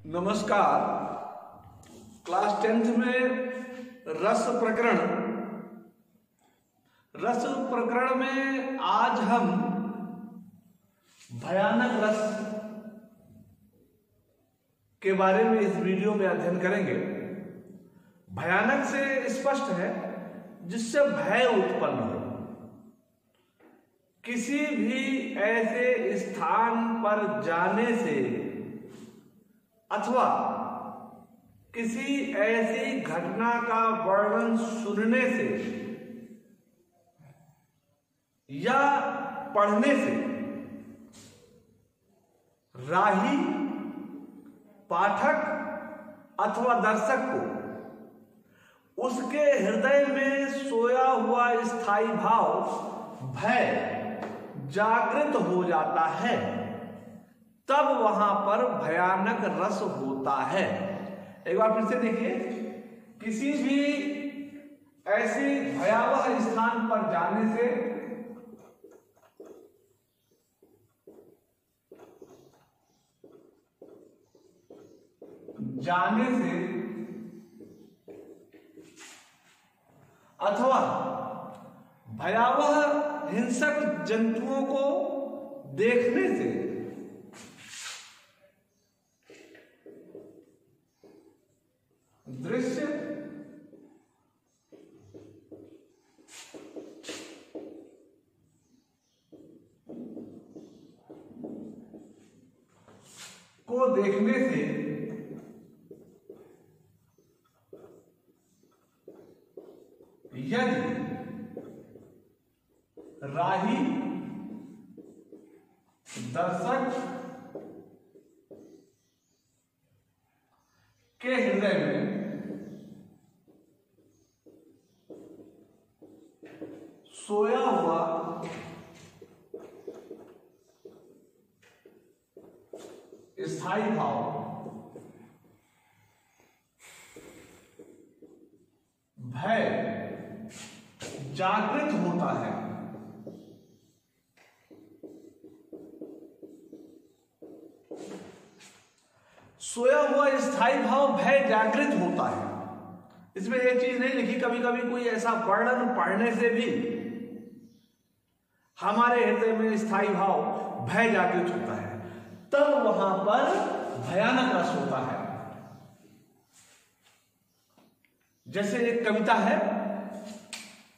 नमस्कार। Class 10th में रस प्रकरण में आज हम भयानक रस के बारे में इस वीडियो में अध्ययन करेंगे। भयानक से स्पष्ट है जिससे भय उत्पन्न हो। किसी भी ऐसे स्थान पर जाने से अथवा किसी ऐसी घटना का वर्णन सुनने से या पढ़ने से राही पाठक अथवा दर्शक को उसके हृदय में सोया हुआ स्थायी भाव भय जागृत हो जाता है, तब वहां पर भयानक रस होता है। एक बार फिर से देखिए, किसी भी ऐसी भयावह स्थान पर जाने से अथवा भयावह हिंसक जंतुओं को देखने से दृश्य को देखने से यदि राही दर्शक के हृदय में सोया हुआ स्थायी भाव भय जागृत होता है, सोया हुआ स्थायी भाव भय जागृत होता है। इसमें एक चीज नहीं लिखी, कभी कभी कोई ऐसा वर्णन पढ़ने से भी हमारे हृदय में स्थायी भाव भय जागृत होता है, तब वहां पर भयानक रस होता है। जैसे एक कविता है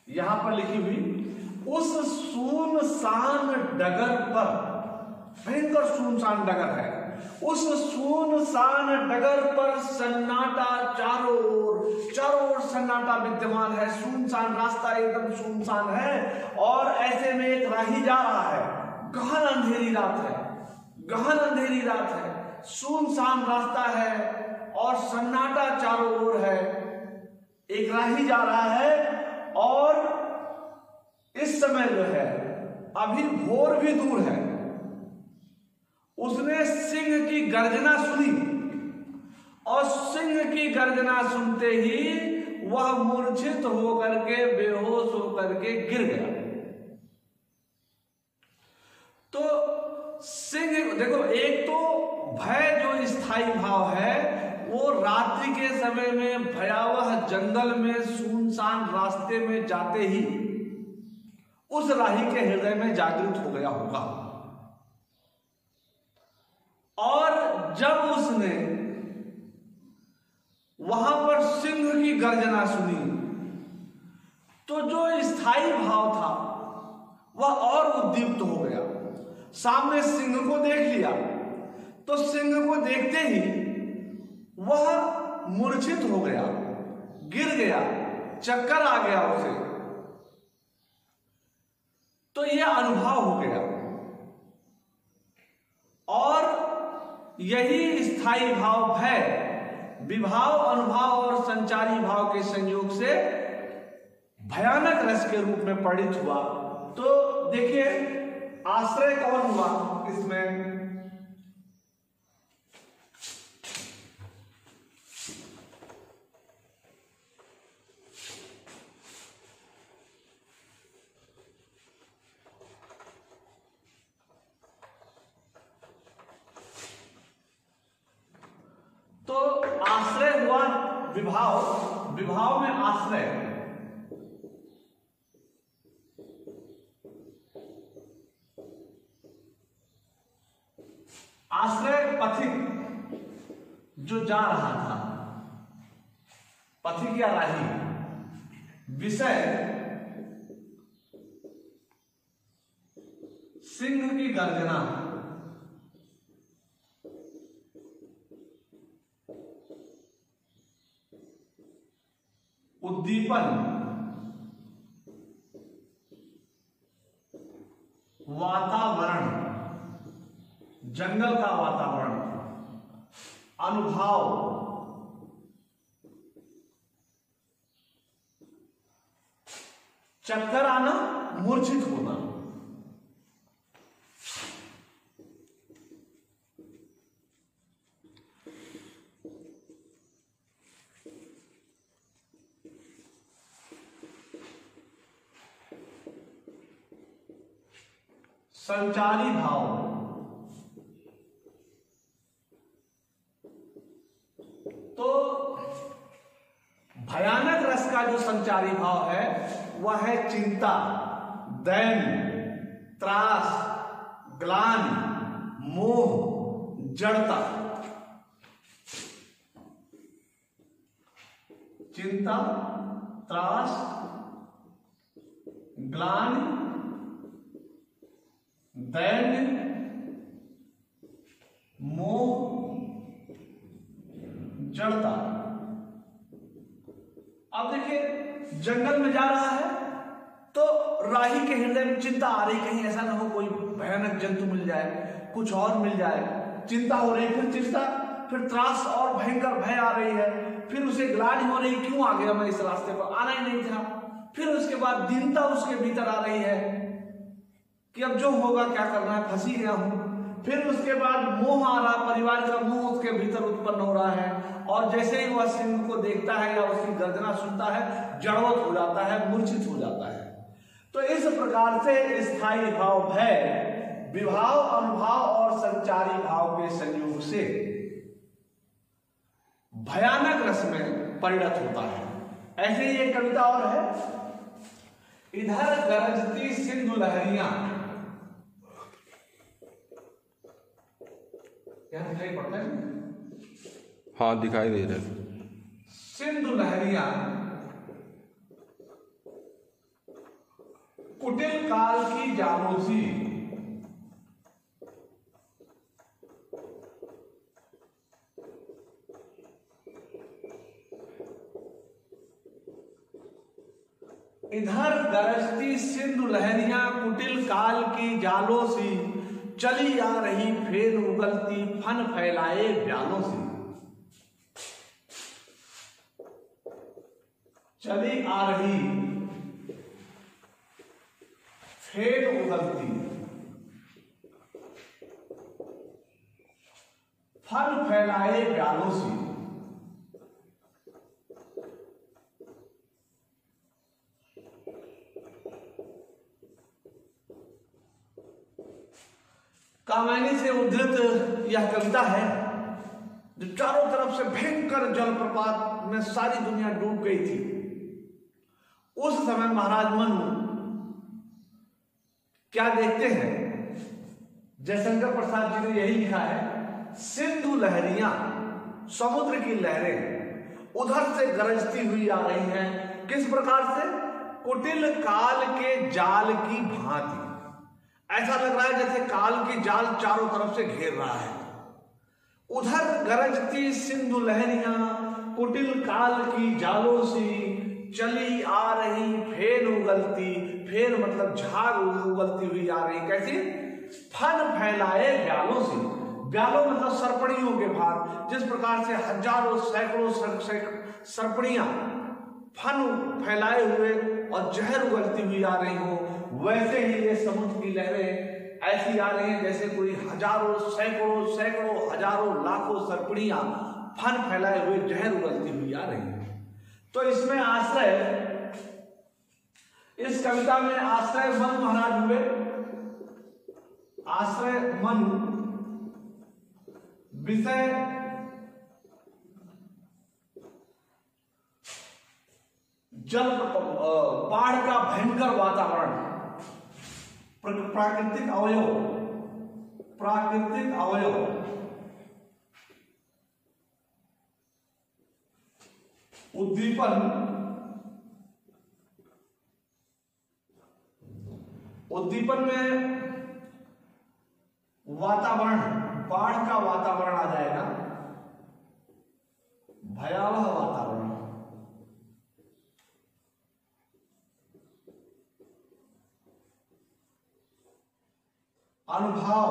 यहां पर लिखी हुई, उस सुनसान डगर पर, भयंकर सुनसान डगर है, उस सुनसान डगर पर सन्नाटा चारों ओर सन्नाटा विद्यमान है। सुनसान रास्ता एकदम सुनसान है और ऐसे में एक राही जा रहा है। गहन अंधेरी रात है, सुनसान रास्ता है और सन्नाटा चारों ओर है। एक राही जा रहा है और इस समय जो है अभी भोर भी दूर है। उसने सिंह की गर्जना सुनी और सिंह की गर्जना सुनते ही वह मूर्छित होकर के, बेहोश होकर के गिर गया। तो सिंह, देखो, एक तो भय जो स्थायी भाव है वो रात्रि के समय में भयावह जंगल में सुनसान रास्ते में जाते ही उस राही के हृदय में जागृत हो गया होगा। और जब उसने वहां पर सिंह की गर्जना सुनी तो जो स्थायी भाव था वह और उद्दीप्त हो गया। सामने सिंह को देख लिया तो सिंह को देखते ही वह मूर्छित हो गया, गिर गया, चक्कर आ गया उसे। तो यह अनुभव हो गया और यही स्थायी भाव भय विभाव, अनुभाव और संचारी भाव के संयोग से भयानक रस के रूप में परिणित हुआ। तो देखिए, आश्रय कौन हुआ इसमें? विभाव, विभाव में आश्रय, आश्रय पथिक जो जा रहा था, पथिक या राही। विषय सिंह की गर्जना, उद्दीपन वातावरण, जंगल का वातावरण। अनुभाव चक्कर आना, मूर्छित होना। संचारी भाव, तो भयानक रस का जो संचारी भाव है वह है चिंता, दैन्य, त्रास, ग्लानि, मोह, जड़ता। चिंता, त्रास, ग्लानि, दैन्य, मोह, जड़ता। अब देखिए जंगल में जा रहा है तो राही के हृदय में चिंता आ रही, कहीं ऐसा ना हो कोई भयानक जंतु मिल जाए, कुछ और मिल जाए। चिंता हो रही, फिर चिंता, फिर त्रास और भयंकर भय आ रही है, फिर उसे ग्लानि हो रही, क्यों आ गया मैं इस रास्ते पर, आना ही नहीं था। फिर उसके बाद दीनता उसके भीतर आ रही है कि अब जो होगा क्या करना है, फंसी गया हूं। फिर उसके बाद मोह आ रहा, परिवार का मोह उसके भीतर उत्पन्न हो रहा है, और जैसे ही वह सिंह को देखता है या उसकी गर्जना सुनता है, जड़वत हो जाता है, मूर्छित हो जाता है। तो इस प्रकार से स्थायी भाव भय, विभाव, अनुभाव और संचारी भाव के संयोग से भयानक रस में परिणत होता है। ऐसे ही एक कविता और है, इधर गरजती सिंधु लहरियां, क्या दिखाई पड़ता है? हाँ दिखाई दे रहा है। सिंधु लहरियां कुटिल काल की जामोसी, इधर गरजती सिंधु लहरियां कुटिल काल की जालों सी, चली आ रही फेर उगलती फन फैलाए ब्यालों से। चली आ रही फेर उगलती फन फैलाए ब्यालों से। कामायनी से उद्धृत यह कविता है, जो चारों तरफ से भयंकर जलप्रपात में सारी दुनिया डूब गई थी। उस समय महाराज मनु क्या देखते हैं, जयशंकर प्रसाद जी ने यही लिखा है, सिंधु लहरियां, समुद्र की लहरें उधर से गरजती हुई आ रही हैं। किस प्रकार से? कुटिल काल के जाल की भांति। ऐसा लग रहा है जैसे काल की जाल चारों तरफ से घेर रहा है। उधर गरजती सिंधु लहरियां कुटिल काल की जालों सी, चली आ रही फेर उगलती, फेर मतलब झाग उगलती हुई आ रही। कैसी? फन फैलाए ब्यालों से। ब्यालों मतलब सरपणियों के भार। जिस प्रकार से हजारों सैकड़ों सरपणियां फन फैलाए हुए और जहर उगलती हुई आ रही हो, वैसे ही ये समुद्र की लहरें ऐसी आ रही हैं जैसे कोई हजारों सैकड़ों हजारों लाखों सरपणियां फन फैलाए हुए जहर उगलती हुई आ रही हैं। तो इसमें आश्रय, इस कविता में आश्रय मन महाराज हुए। आश्रय मन, विषय जल बाढ़ का भयंकर वातावरण, प्राकृतिक अवयव, उद्दीपन में वातावरण, बाढ़ का वातावरण आ जाएगा, भयावह वातावरण। अनुभव,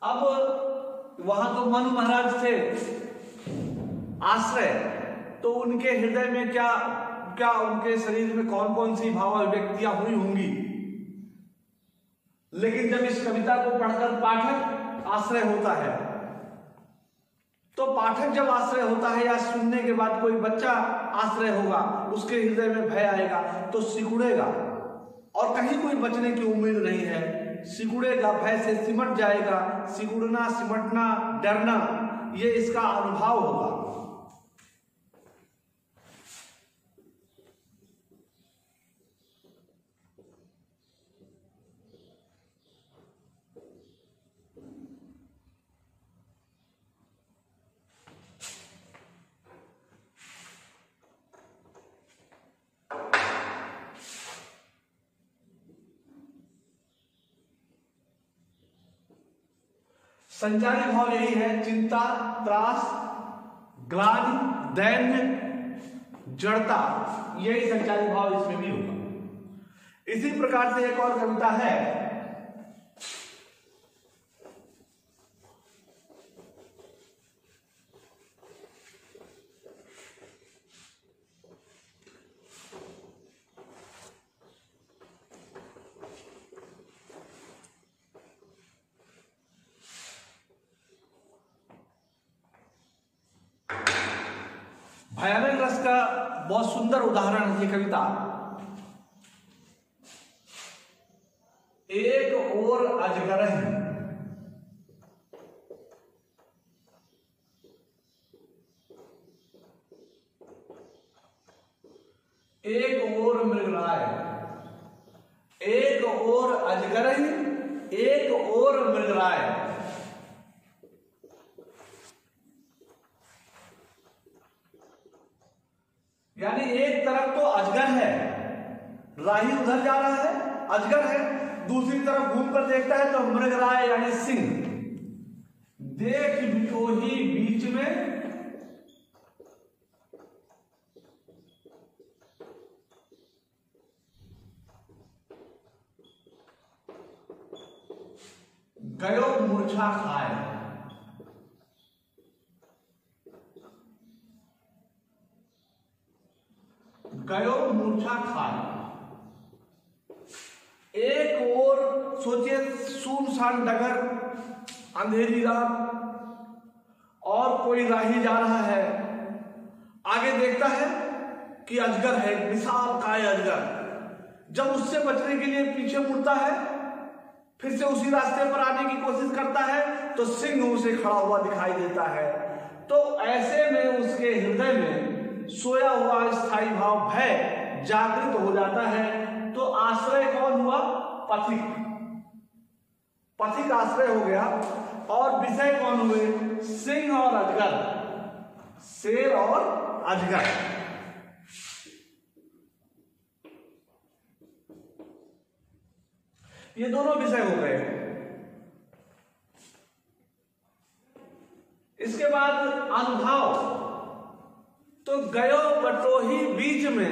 अब वहां तो मनु महाराज थे आश्रय, तो उनके हृदय में क्या क्या, उनके शरीर में कौन कौन सी भाव अभिव्यक्तियां हुई होंगी। लेकिन जब इस कविता को पढ़कर पाठक आश्रय होता है, तो पाठक जब आश्रय होता है या सुनने के बाद कोई बच्चा आश्रय होगा, उसके हृदय में भय आएगा तो सिकुड़ेगा, और कहीं कोई बचने की उम्मीद नहीं है, सिकुड़ेगा, भय से सिमट जाएगा। सिकुड़ना, सिमटना, डरना, ये इसका अनुभव होगा। संचारी भाव यही है, चिंता, त्रास, ग्लानि, दैन्य, जड़ता, यही संचारी भाव इसमें भी होगा। इसी प्रकार से एक और कविता है, भयानक रस का बहुत सुंदर उदाहरण है ये कविता। एक ओर अजगर है, एक ओर मृगराय, एक ओर अजगर है, एक ओर मृगराय। यानी एक तरफ तो अजगर है, राही उधर जा रहा है, अजगर है, दूसरी तरफ घूमकर देखता है तो मृगराय यानी सिंह। देख बिटोही बीच में गयो मूर्छा खाए। गयो मूर्छा खाए। एक और सोचिए सुनसान डगर, अंधेरी रात, और कोई राही जा रहा है, आगे देखता है कि अजगर है, विशालकाय अजगर। जब उससे बचने के लिए पीछे मुड़ता है, फिर से उसी रास्ते पर आने की कोशिश करता है, तो सिंह उसे खड़ा हुआ दिखाई देता है। तो ऐसे में उसके हृदय में सोया हुआ स्थायी भाव भय जागृत हो जाता है। तो आश्रय कौन हुआ? पथिक। पथिक आश्रय हो गया, और विषय कौन हुए? सिंह और अजगर, शेर और अजगर। ये दोनों विषय हो गए। इसके बाद अनुभव, तो गयो बटोही बीच में,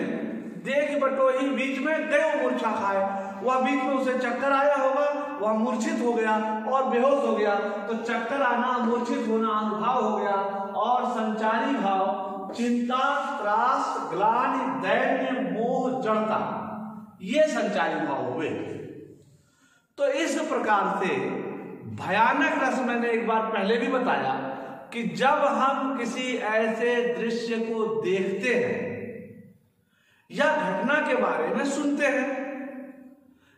देख बटोही बीच में, गयो मूर्छा खाए। वह बीच में उसे चक्कर आया होगा, वह मूर्छित हो गया और बेहोश हो गया। तो चक्कर आना, मूर्छित होना अनुभव हो गया। और संचारी भाव चिंता, त्रास, ग्लानि, दैन्य, मोह, जड़ता, ये संचारी भाव हुए। तो इस प्रकार से भयानक रस, मैंने एक बार पहले भी बताया कि जब हम किसी ऐसे दृश्य को देखते हैं या घटना के बारे में सुनते हैं,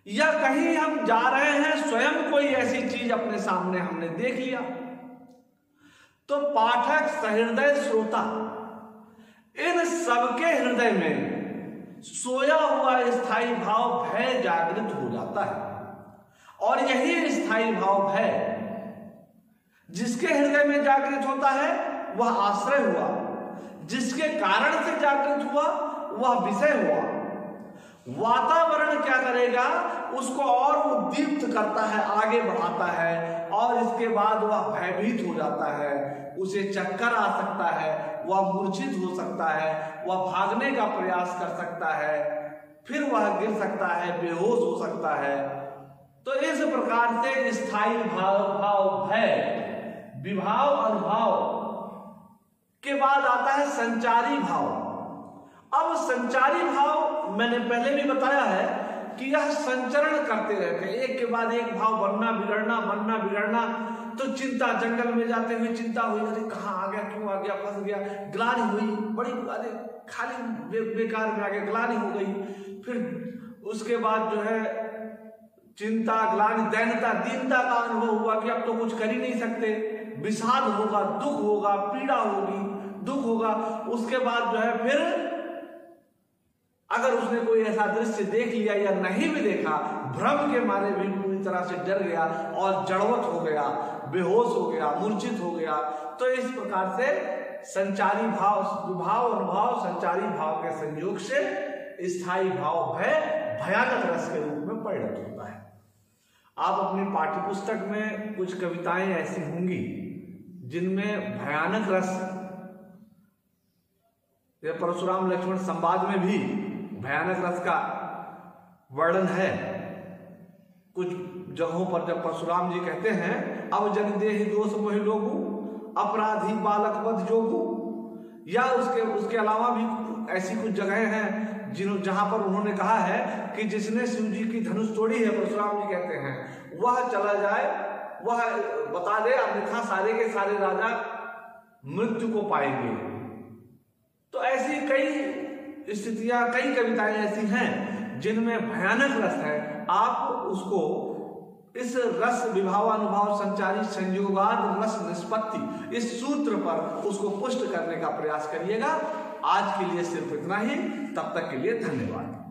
या कहीं हम जा रहे हैं, स्वयं कोई ऐसी चीज अपने सामने हमने देख लिया, तो पाठक, सहृदय श्रोता इन सबके हृदय में सोया हुआ स्थायी भाव भय जागृत हो जाता है, और यही स्थायी भाव भय जिसके हृदय में जागृत होता है वह आश्रय हुआ, जिसके कारण से जागृत हुआ वह विषय हुआ। वातावरण क्या करेगा, उसको और उद्दीप्त करता है, आगे बढ़ाता है, और इसके बाद वह भयभीत हो जाता है, उसे चक्कर आ सकता है, वह मूर्छित हो सकता है, वह भागने का प्रयास कर सकता है, फिर वह गिर सकता है, बेहोश हो सकता है। तो इस प्रकार से स्थायी भाव भय विभाव अनुभाव के बाद आता है संचारी भाव। अब संचारी भाव मैंने पहले भी बताया है कि यह संचरण करते रहते हैं, एक के बाद एक भाव बनना बिगड़ना। तो चिंता, जंगल में जाते हुए चिंता हुई, अरे कहाँ आ गया, क्यों आ गया, फंस गया, ग्लानि हुई, बड़ी अरे खाली बेकार में आ गया, ग्लानि हो गई। फिर उसके बाद जो है चिंता, ग्लानि, दैन्यता, दीनता का अनुभव हुआ कि अब तो कुछ कर ही नहीं सकते, विषाद होगा, दुख होगा, पीड़ा होगी, दुख होगा। उसके बाद जो है फिर अगर उसने कोई ऐसा दृश्य देख लिया या नहीं भी देखा, भ्रम के मारे भी पूरी तरह से डर गया और जड़वत हो गया, बेहोश हो गया, मूर्छित हो गया। तो इस प्रकार से संचारी भाव, विभाव अनुभाव, संचारी भाव के संयोग से स्थायी भाव भय भयानक रस के रूप में परिणत होता है। आप अपनी पाठ्यपुस्तक में कुछ कविताएं ऐसी होंगी जिनमें भयानक रस, परशुराम लक्ष्मण संवाद में भी भयानक रस का वर्णन है। कुछ जगहों पर जब परशुराम जी कहते हैं अब जन देहि दोष मोहि लोगु, अपराधी बालक वध जोगु, या उसके अलावा भी ऐसी कुछ जगहें हैं जहां पर उन्होंने कहा है कि जिसने शिव जी की धनुष तोड़ी है, परशुराम जी कहते हैं, वह चला जाए, वह बता दे, अन्यथा सारे के सारे राजा मृत्यु को पाएंगे। तो ऐसी कई स्थितियां, कई कविताएं ऐसी हैं जिनमें भयानक रस है। आप उसको इस रस विभावानुभाव संचारी संयोगाद रस निष्पत्ति, इस सूत्र पर उसको पुष्ट करने का प्रयास करिएगा। आज के लिए सिर्फ इतना ही, तब तक के लिए धन्यवाद।